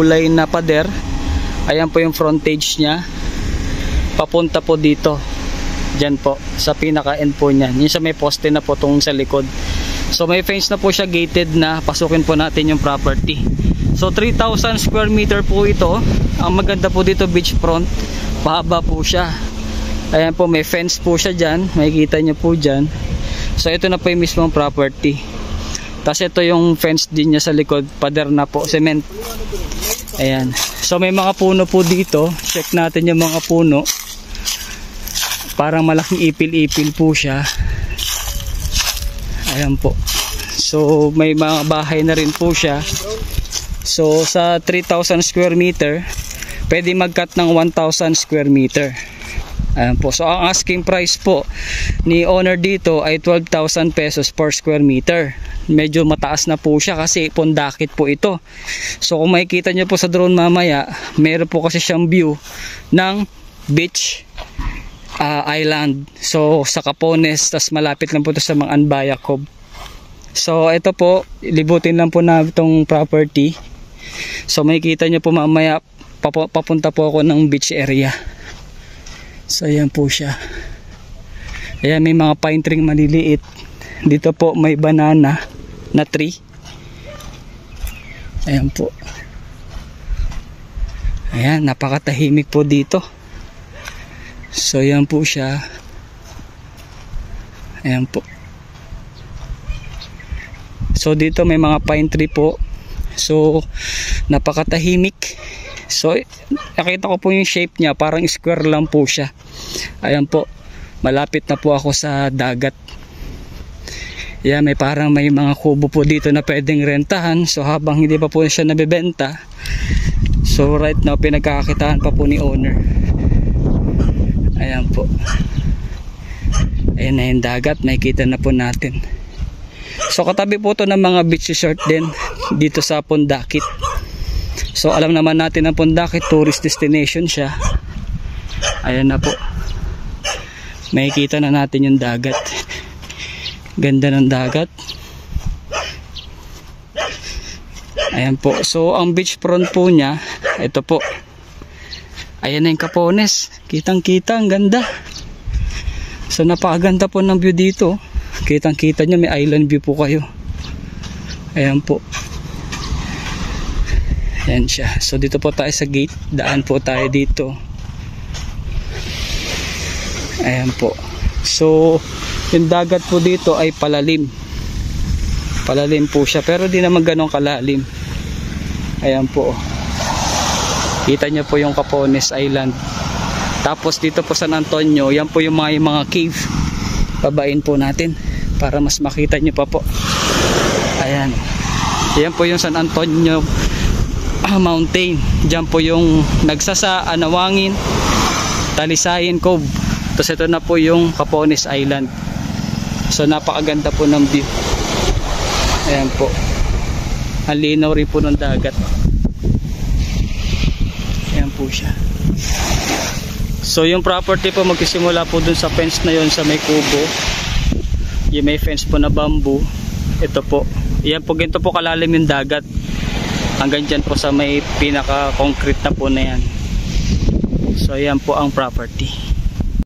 kulay na pader. Ayan po yung frontage nya. Papunta po dito. Diyan po, sa pinaka-end po niyan. Yung sa may poste na po tong sa likod. So may fence na po siya, gated na. Pasukin po natin yung property. So 3,000 square meter po ito. Ang maganda po dito, beachfront. Pahaba po siya. Ayan po, may fence po siya dyan. Makikita nyo po dyan. So ito na po yung mismong property. Tapos ito yung fence din niya sa likod. Pader na po, cement. Ayan. So may mga puno po dito. Check natin yung mga puno. Parang malaking ipil-ipil po siya. Ayan po. So may mga bahay na rin po siya. So sa 3,000 square meter, pwede mag-cut ng 1,000 square meter. Ayan po. So ang asking price po ni owner dito ay 12,000 pesos per square meter. Medyo mataas na po siya kasi pundakit po ito. So kung makikita nyo po sa drone mamaya, meron po kasi siyang view ng beach island. So sa Capones, tas malapit lang po ito sa mga Anbaya Cove. So ito po, libutin lang po na itong property. So makikita nyo po mamaya, papunta po ako ng beach area. So ayan po siya. Ayan, may mga pine tree maliliit. Dito po may banana na tree. Ayan po. Ayan, napakatahimik po dito. So ayan po siya. Ayan po. So dito may mga pine tree po. So napakatahimik. So nakita ko po yung shape niya, parang square lang po siya. Ayan po, malapit na po ako sa dagat. Ayan, may parang may mga kubo po dito na pwedeng rentahan. So habang hindi pa po siya nabebenta, so right now pinagkakakitaan pa po ni owner. Ayan po. Ayan na yung dagat, makikita na po natin. So katabi po to ng mga beach resort din dito sa Pundakit. So alam naman natin ang Pundakit, tourist destination siya. Ayan na po. Makikita na natin yung dagat. Ganda ng dagat. Ayan po. So ang beachfront po niya, ito po. Ayan na yung Capones. Kitang kita, ang ganda. So napakaganda po ng view dito. Kitang kita nyo, may island view po kayo. Ayan po. Ayan siya. So dito po tayo sa gate. Daan po tayo dito. Ayan po. So yung dagat po dito ay palalim. Palalim po siya. Pero di naman ganun kalalim. Ayan po. Kita nyo po yung Capones Island. Tapos dito po San Antonio, yan po yung mga cave. Babain po natin para mas makita nyo pa po. Ayan. Yan po yung San Antonio Mountain. Diyan po yung Nagsasa, Anawangin, Talisayin Cove. Tapos ito na po yung Capones Island. So napakaganda po ng view. Ayan po. Ang linaw rin po ng dagat. Ayan po siya. So yung property po magsisimula po dun sa fence na yon sa may kubo. Yung may fence po na bamboo. Ito po. Ayan po, ganito po kalalim yung dagat. Hanggang dyan po sa may pinaka concrete na po na yan. So ayan po ang property.